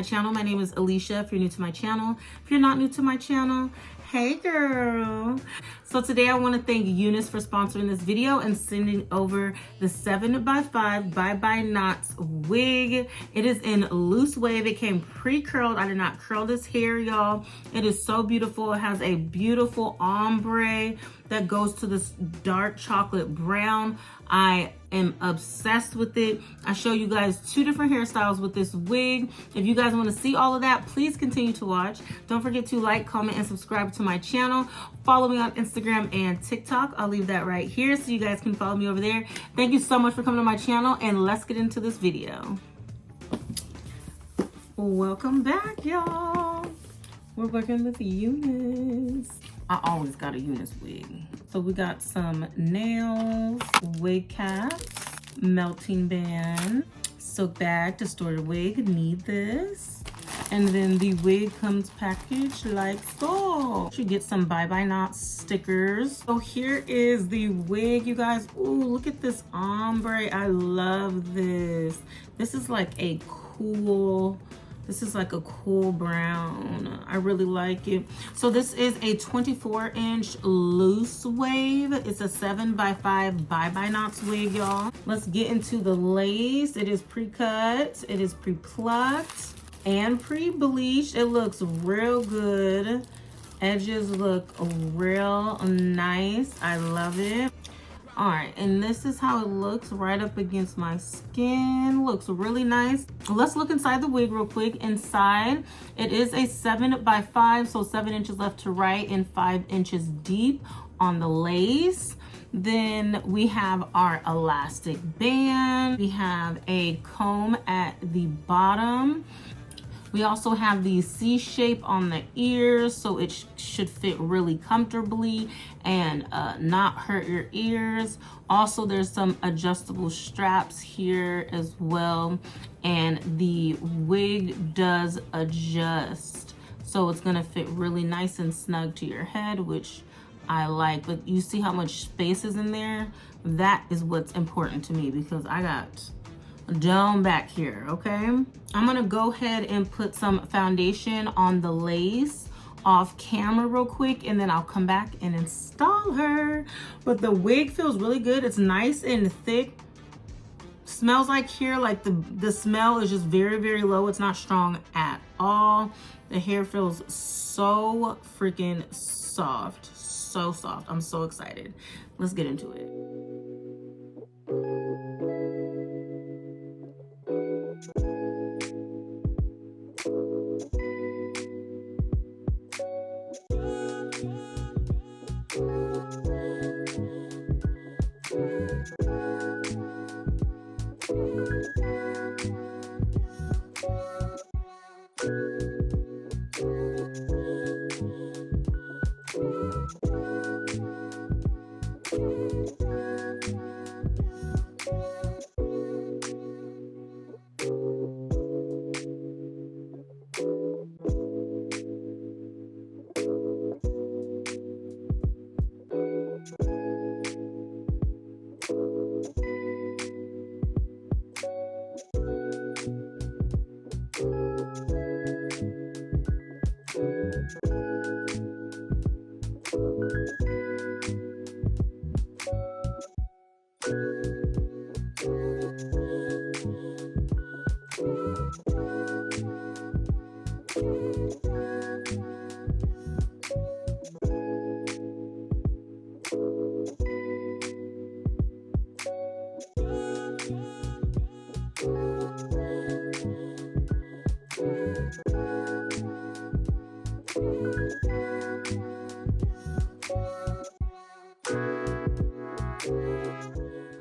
channel. My name is Alishia if you're new to my channel. If you're not new to my channel, hey girl. So today I want to thank UNice for sponsoring this video and sending over the 7x5 Bye Knots wig. It is in loose wave. It came pre-curled. I did not curl this hair, y'all. It is so beautiful. It has a beautiful ombre that goes to this dark chocolate brown. I am obsessed with it. I show you guys 2 different hairstyles with this wig. If you guys want to see all of that, please continue to watch. Don't forget to like, comment, and subscribe to my channel. Follow me on Instagram and TikTok. I'll leave that right here so you guys can follow me over there. Thank you so much for coming to my channel, and let's get into this video. Welcome back, y'all. We're working with UNice. I always got a UNice wig. So we got some nails, wig caps, melting band, silk bag to store your wig, need this. And then the wig comes packaged like so. You get some Bye Knots stickers. So here is the wig, you guys. Ooh, look at this ombre. I love this. This is like a cool brown. I really like it. So this is a 24-inch loose wave. It's a 7x5 Bye Knots wig, y'all. Let's get into the lace. It is pre-cut. It is pre-plucked and pre-bleached. It looks real good. Edges look real nice. I love it. All right, and this is how it looks right up against my skin. Looks really nice. Let's look inside the wig real quick. Inside, it is a 7x5, so 7 inches left to right and 5 inches deep on the lace. Then we have our elastic band. We have a comb at the bottom. We also have the C shape on the ears, so it should fit really comfortably and not hurt your ears. Also, there's some adjustable straps here as well, and the wig does adjust, so it's gonna fit really nice and snug to your head, which I like. But you see how much space is in there? That is what's important to me, because I got down back here, okay? I'm gonna go ahead and put some foundation on the lace off camera real quick, and then I'll come back and install her. But the wig feels really good. It's nice and thick. Smells like here, like the smell is just very, very low. It's not strong at all. The hair feels so freaking soft, so soft. I'm so excited. Let's get into it.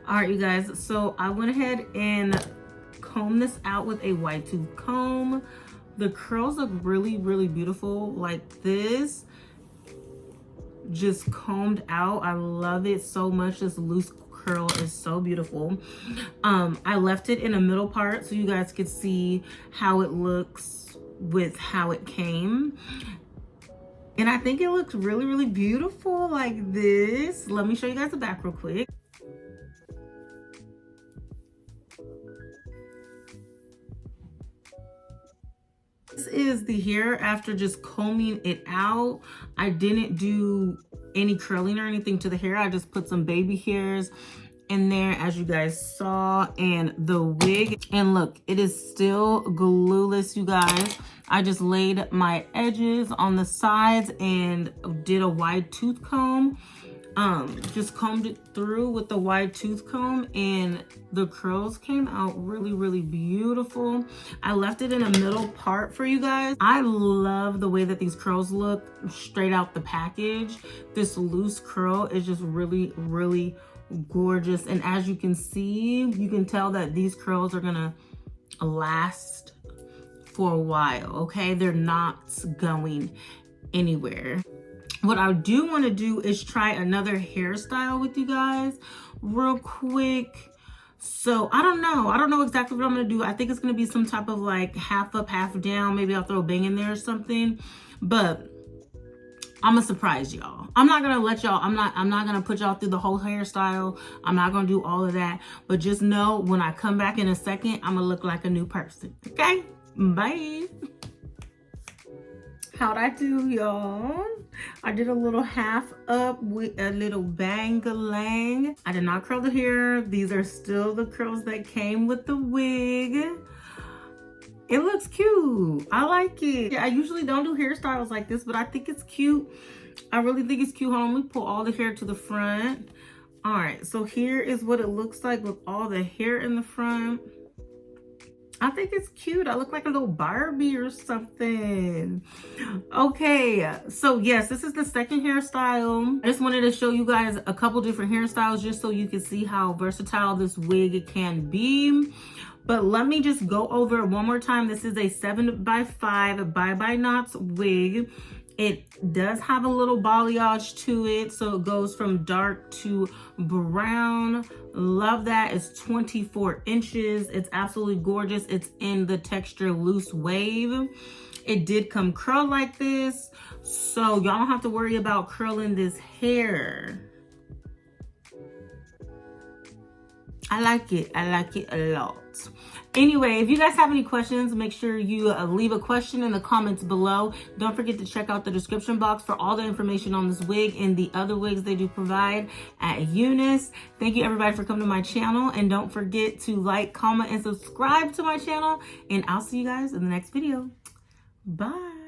All right, you guys, so I went ahead and combed this out with a wide tooth comb. The curls look really, really beautiful like this. Just combed out. I love it so much. This loose curl is so beautiful. I left it in the middle part so you guys could see how it looks with how it came. And I think it looks really, really beautiful like this. Let me show you guys the back real quick. is the hair after just combing it out. I didn't do any curling or anything to the hair. I just put some baby hairs in there, as you guys saw, and the wig. And look, it is still glueless, you guys. I just laid my edges on the sides and did a wide tooth comb. Just combed it through with the wide tooth comb, and the curls came out really, really beautiful. I left it in a middle part for you guys. I love the way that these curls look straight out the package. This loose curl is just really, really gorgeous. And as you can see, you can tell that these curls are gonna last for a while, okay? They're not going anywhere. What I do want to do is try another hairstyle with you guys real quick. So I don't know exactly what I'm gonna do. I think it's gonna be some type of like half up, half down. Maybe I'll throw a bang in there or something, but I'm gonna surprise y'all. I'm not gonna let y'all, I'm not gonna put y'all through the whole hairstyle. I'm not gonna do all of that, but just know when I come back in a second, I'm gonna look like a new person, okay? Bye. How'd I do, y'all? I did a little half up with a little bang-a-lang. I did not curl the hair. These are still the curls that came with the wig. It looks cute. I like it. Yeah, I usually don't do hairstyles like this, but I think it's cute. I really think it's cute. Hold on, let me pull all the hair to the front. All right, so here is what it looks like with all the hair in the front. I think it's cute. I look like a little Barbie or something. Okay, so yes, this is the second hairstyle. I just wanted to show you guys a couple different hairstyles just so you can see how versatile this wig can be. But let me just go over it one more time. This is a 7x5 bye-bye knots wig. It does have a little balayage to it, so it goes from dark to brown. Love that. It's 24 inches. It's absolutely gorgeous. It's in the texture loose wave. It did come curled like this, so y'all don't have to worry about curling this hair. I like it. I like it a lot. Anyway, if you guys have any questions, make sure you leave a question in the comments below. Don't forget to check out the description box for all the information on this wig and the other wigs they do provide at UNice. Thank you everybody for coming to my channel, and don't forget to like, comment, and subscribe to my channel, and I'll see you guys in the next video. Bye.